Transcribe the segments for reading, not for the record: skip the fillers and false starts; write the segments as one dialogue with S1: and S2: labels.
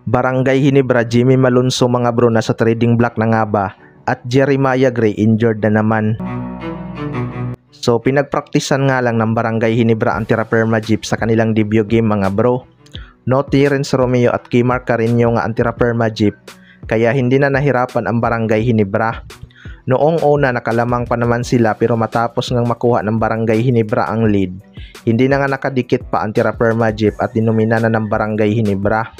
S1: Barangay Ginebra, Jimmy Malonzo mga bro nasa trading block na nga ba? At Jeremiah Gray injured na naman. So pinagpraktisan nga lang ng Barangay Ginebra ang Terra Firma Jeep sa kanilang debut game mga bro. No Terence Romeo at Kimar Carino nga ang Terra Firma Jeep, kaya hindi na nahirapan ang Barangay Ginebra. Noong una nakalamang pa naman sila, pero matapos ngang makuha ng Barangay Ginebra ang lead, hindi na nga nakadikit pa ang Terra Firma Jeep at dinumina na ng Barangay Ginebra.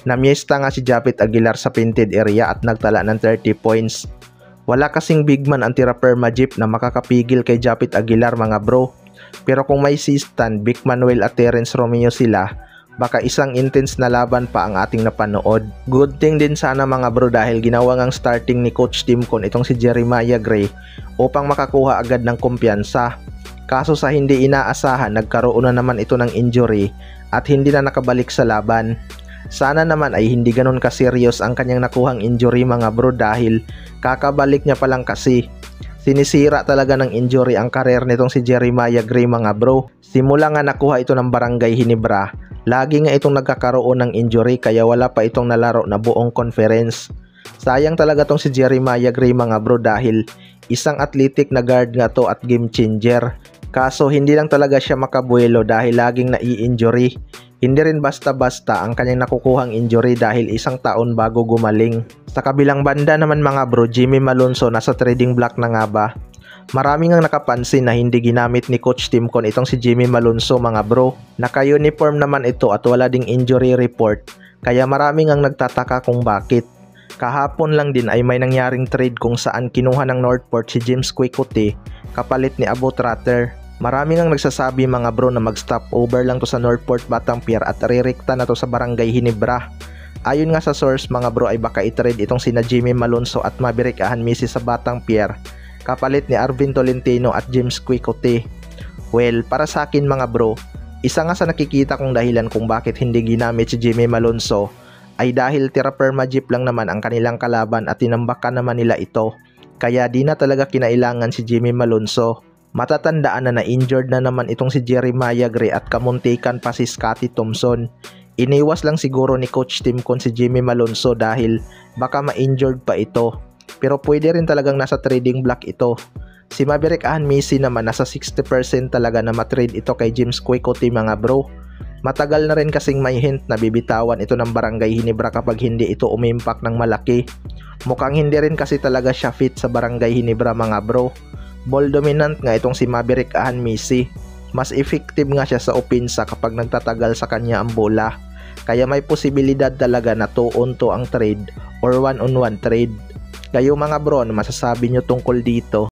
S1: Namiesta nga si Japit Aguilar sa painted area at nagtala ng 30 points. Wala kasing big man ang Terra Firma Jeep na makakapigil kay Japit Aguilar mga bro. Pero kung may si-stand, Vic Manuel at Terence Romeo sila, baka isang intense na laban pa ang ating napanood. Good thing din sana mga bro dahil ginawa ngang starting ni Coach Timcon itong si Jeremiah Gray upang makakuha agad ng kumpiyansa. Kaso sa hindi inaasahan, nagkaroon na naman ito ng injury at hindi na nakabalik sa laban. Sana naman ay hindi ganun ka-serious ang kanyang nakuhang injury mga bro dahil kakabalik niya pa lang kasi. Sinisira talaga ng injury ang karir nitong si Jeremiah Gray mga bro. Simula nga nakuha ito ng Barangay Ginebra, lagi nga itong nagkakaroon ng injury kaya wala pa itong nalaro na buong conference. Sayang talaga tong si Jeremiah Gray mga bro dahil isang athletic na guard nga to at game changer. Kaso hindi lang talaga siya makabuelo dahil laging nai-injury. Hindi rin basta-basta ang kanyang nakukuhang injury dahil isang taon bago gumaling. Sa kabilang banda naman mga bro, Jimmy Malonzo nasa trading block na nga ba? Maraming ang nakapansin na hindi ginamit ni Coach Timcon itong si Jimmy Malonzo mga bro. Naka-uniform naman ito at wala ding injury report, kaya maraming ang nagtataka kung bakit. Kahapon lang din ay may nangyaring trade kung saan kinuha ng Northport si James Quickote kapalit ni Abo Trotter. Maraming ang nagsasabi mga bro na mag-stop over lang to sa Northport Batangpier at rirekta na to sa Barangay Ginebra. Ayon nga sa source mga bro ay baka i-trade itong sina Jimmy Malonzo at Maverick Ahanmisi sa Batangpier kapalit ni Arvin Tolentino at James Quickote. Well, para sa akin mga bro, isa nga sa nakikita kong dahilan kung bakit hindi ginamit si Jimmy Malonzo ay dahil Terra Firma Jeep lang naman ang kanilang kalaban at tinambakan naman nila ito. Kaya di na talaga kinailangan si Jimmy Malonzo. Matatandaan na na-injured na naman itong si Jeremiah Gray at kamuntikan pa si Scottie Thompson. Iniwas lang siguro ni Coach Timcon si Jimmy Malonzo dahil baka ma-injured pa ito. Pero pwede rin talagang nasa trading block ito. Si Maverick Ahanmisi naman nasa 60% talaga na matrade ito kay James Quickote mga bro. Matagal na rin kasing may hint na bibitawan ito ng Barangay Ginebra kapag hindi ito umimpact ng malaki. Mukhang hindi rin kasi talaga siya fit sa Barangay Ginebra mga bro. Ball dominant nga itong si Maverick Ahanmisi. Mas effective nga siya sa opensa kapag nagtatagal sa kanya ang bola. Kaya may posibilidad talaga na 2-on-2 ang trade or 1-on-1 trade. Kayo mga bro, ano masasabi nyo tungkol dito?